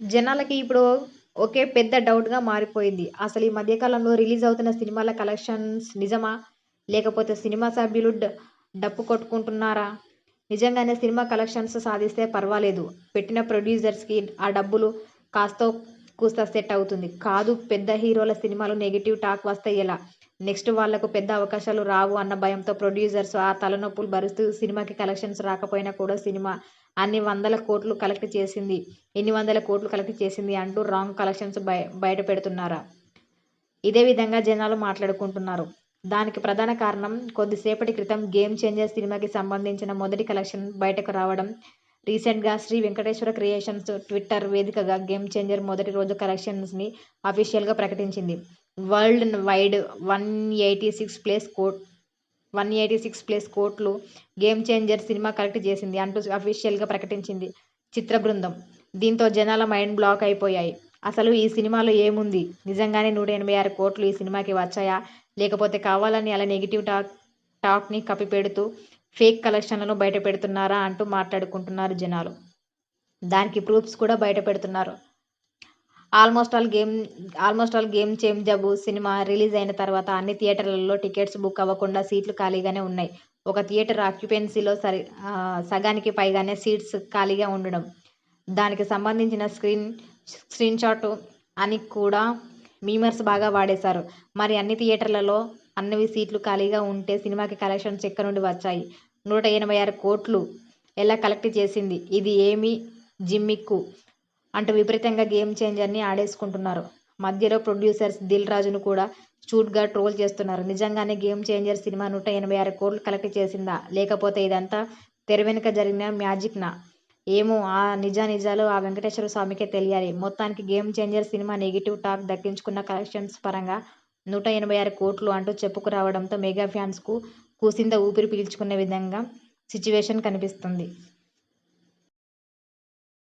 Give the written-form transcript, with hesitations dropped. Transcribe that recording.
జనాలకి ఇప్పుడు ఒకే పెద్ద డౌట్‌గా మారిపోయింది. అసలు ఈ మధ్య కాలంలో రిలీజ్ అవుతున్న సినిమాల కలెక్షన్స్ నిజమా? లేకపోతే సినిమా సభ్యులు డప్పు కొట్టుకుంటున్నారా? నిజంగానే సినిమా కలెక్షన్స్ సాధిస్తే పర్వాలేదు. పెట్టిన ప్రొడ్యూసర్స్‌కి ఆ డబ్బులు కాస్తో కూస్తో సెట్ అవుతుంది. కాదు పెద్ద హీరోల సినిమాలు నెగెటివ్ టాక్ వస్తే ఎలా? నెక్స్ట్ వాళ్లకు పెద్ద అవకాశాలు రావు అన్న భయంతో ప్రొడ్యూసర్స్ ఆ తలనొప్పులు భరిస్తూ సినిమాకి కలెక్షన్స్ రాకపోయినా కూడా సినిమా అన్ని వందల కోట్లు కలెక్ట్ చేసింది, ఇన్ని వందల కోట్లు కలెక్ట్ చేసింది అంటూ రాంగ్ కలెక్షన్స్ బయట పెడుతున్నారా? ఇదే విధంగా జనాలు మాట్లాడుకుంటున్నారు. దానికి ప్రధాన కారణం కొద్దిసేపటి క్రితం 'గేమ్ చేంజర్' సినిమాకి సంబంధించిన మొదటి కలెక్షన్ బయటకు రావడం. రీసెంట్‌గా శ్రీ వెంకటేశ్వర క్రియేషన్స్ ట్విట్టర్ వేదికగా 'గేమ్ చేంజర్' మొదటి రోజు కలెక్షన్స్‌ని అఫీషియల్‌గా ప్రకటించింది. వరల్డ్ వైడ్ 186 ప్లస్ కోట్లు 'గేమ్ చేంజర్' సినిమా కలెక్ట్ చేసింది అంటూ అఫీషియల్‌గా ప్రకటించింది చిత్ర బృందం. దీంతో జనాల మైండ్ బ్లాక్ అయిపోయాయి. అసలు ఈ సినిమాలో ఏముంది? నిజంగానే 186 కోట్లు ఈ సినిమాకి వచ్చాయా? లేకపోతే కావాలని అలా నెగెటివ్ టాక్‌ని కప్పిపెడుతూ ఫేక్ కలెక్షన్లను బయటపెడుతున్నారా అంటూ మాట్లాడుకుంటున్నారు జనాలు. దానికి ప్రూఫ్స్ కూడా బయటపెడుతున్నారు. Almost all 'game changer' cinema release అయిన తర్వాత అన్ని థియేటర్లలో టికెట్స్ బుక్ అవ్వకుండా సీట్లు ఖాళీగానే ఉన్నాయి. ఒక థియేటర్ ఆక్యుపెన్సీలో సగానికి పైగానే సీట్స్ ఖాళీగా ఉండడం. దానికి సంబంధించిన స్క్రీన్‌షాట్ అని కూడా మీమర్స్ బాగా వాడేశారు. మరి అన్ని థియేటర్లలో అన్ని సీట్లు ఖాళీగా ఉంటే సినిమాకి కలెక్షన్స్ ఎక్కడి నుండి వచ్చాయి? 186 కోట్లు ఎలా కలెక్ట్ చేసింది? ఇది ఏమి జిమ్మిక్కు? అంటూ విపరీతంగా 'గేమ్ చేంజర్'ని ఆడేసుకుంటున్నారు. మధ్యలో ప్రొడ్యూసర్ దిల్ రాజును కూడా స్టూట్‌గా ట్రోల్ చేస్తున్నారు. నిజంగానే 'గేమ్ చేంజర్' సినిమా 186 కోట్లు కలెక్ట్ చేసిందా? లేకపోతే ఇదంతా తెర వెనుక జరిగిన మ్యాజిక్‌నా? ఏమో ఆ నిజానిజాలు ఆ వెంకటేశ్వర స్వామికే తెలియాలి. మొత్తానికి 'game changer' cinema negative talk దక్కించుకున్న కలెక్షన్స్ పరంగా 186 కోట్లు అంటూ చెప్పుకురావడంతో మెగా ఫ్యాన్స్‌కు కూసింత ఊపిరి పీల్చుకునే విధంగా సిట్యుయేషన్ కనిపిస్తుంది.